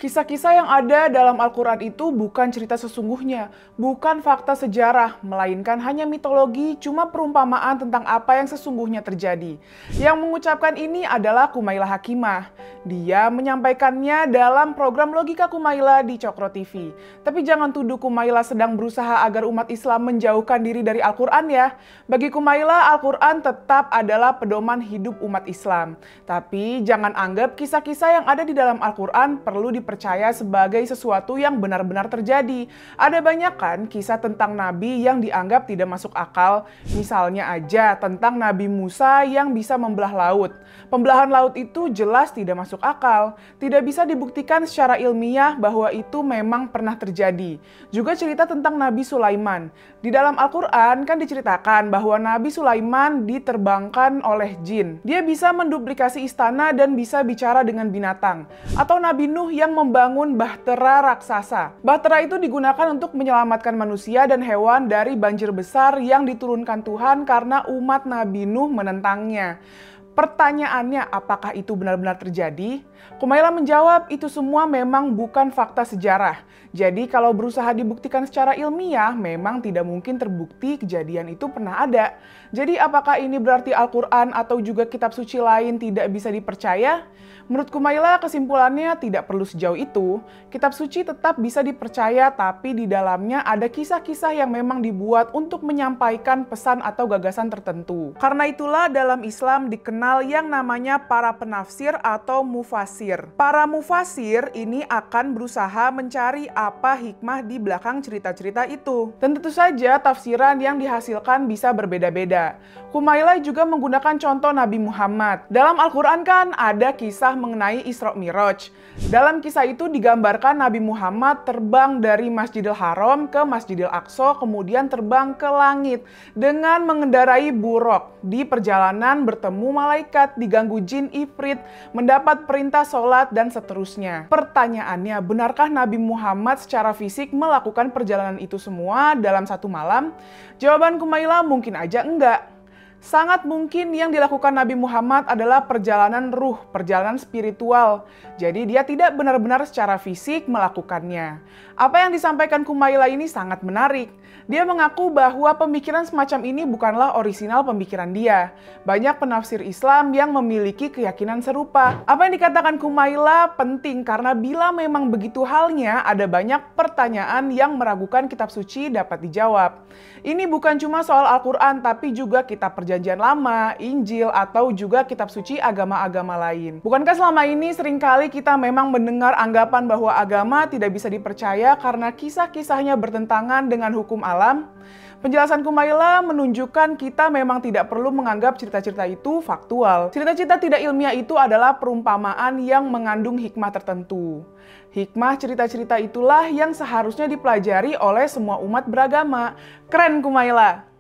Kisah-kisah yang ada dalam Al-Quran itu bukan cerita sesungguhnya, bukan fakta sejarah, melainkan hanya mitologi, cuma perumpamaan tentang apa yang sesungguhnya terjadi. Yang mengucapkan ini adalah Kumaila Hakimah. Dia menyampaikannya dalam program Logika Kumaila di Cokro TV. Tapi jangan tuduh Kumaila sedang berusaha agar umat Islam menjauhkan diri dari Al-Quran ya. Bagi Kumaila, Al-Quran tetap adalah pedoman hidup umat Islam. Tapi jangan anggap kisah-kisah yang ada di dalam Al-Quran perlu dipercaya sebagai sesuatu yang benar-benar terjadi. Ada banyak kan kisah tentang Nabi yang dianggap tidak masuk akal. Misalnya aja tentang Nabi Musa yang bisa membelah laut. Pembelahan laut itu jelas tidak masuk akal. Tidak bisa dibuktikan secara ilmiah bahwa itu memang pernah terjadi. Juga cerita tentang Nabi Sulaiman. Di dalam Al-Quran kan diceritakan bahwa Nabi Sulaiman diterbangkan oleh jin. Dia bisa menduplikasi istana dan bisa bicara dengan binatang. Atau Nabi Nuh yang membangun bahtera raksasa. Bahtera itu digunakan untuk menyelamatkan manusia dan hewan dari banjir besar yang diturunkan Tuhan karena umat Nabi Nuh menentangnya. Pertanyaannya, apakah itu benar-benar terjadi? Kumaila menjawab, itu semua memang bukan fakta sejarah. Jadi kalau berusaha dibuktikan secara ilmiah, memang tidak mungkin terbukti kejadian itu pernah ada. Jadi apakah ini berarti Al-Quran atau juga kitab suci lain tidak bisa dipercaya? Menurut Kumaila, kesimpulannya tidak perlu sejauh itu. Kitab suci tetap bisa dipercaya, tapi di dalamnya ada kisah-kisah yang memang dibuat untuk menyampaikan pesan atau gagasan tertentu. Karena itulah dalam Islam dikenal yang namanya para penafsir atau mufasir. Para mufasir ini akan berusaha mencari apa hikmah di belakang cerita-cerita itu. Dan tentu saja tafsiran yang dihasilkan bisa berbeda-beda. Kumaila juga menggunakan contoh Nabi Muhammad. Dalam Al-Quran kan ada kisah mengenai Isra Mi'raj. Dalam kisah itu digambarkan Nabi Muhammad terbang dari Masjidil Haram ke Masjidil Aqsa, kemudian terbang ke langit dengan mengendarai buraq. Di perjalanan bertemu malaikat, diganggu jin ifrit, mendapat perintah sholat, dan seterusnya. Pertanyaannya, benarkah Nabi Muhammad secara fisik melakukan perjalanan itu semua dalam satu malam? Jawaban Kumaila mungkin aja enggak. Sangat mungkin yang dilakukan Nabi Muhammad adalah perjalanan ruh, perjalanan spiritual. Jadi dia tidak benar-benar secara fisik melakukannya. Apa yang disampaikan Kumaila ini sangat menarik. Dia mengaku bahwa pemikiran semacam ini bukanlah orisinal pemikiran dia. Banyak penafsir Islam yang memiliki keyakinan serupa. Apa yang dikatakan Kumaila penting karena bila memang begitu halnya, ada banyak pertanyaan yang meragukan kitab suci dapat dijawab. Ini bukan cuma soal Al-Quran, tapi juga kitab Perjanjian Lama, Injil, atau juga kitab suci agama-agama lain. Bukankah selama ini seringkali kita memang mendengar anggapan bahwa agama tidak bisa dipercaya karena kisah-kisahnya bertentangan dengan hukum alam? Penjelasan Kumaila menunjukkan kita memang tidak perlu menganggap cerita-cerita itu faktual. Cerita-cerita tidak ilmiah itu adalah perumpamaan yang mengandung hikmah tertentu. Hikmah cerita-cerita itulah yang seharusnya dipelajari oleh semua umat beragama. Keren Kumaila!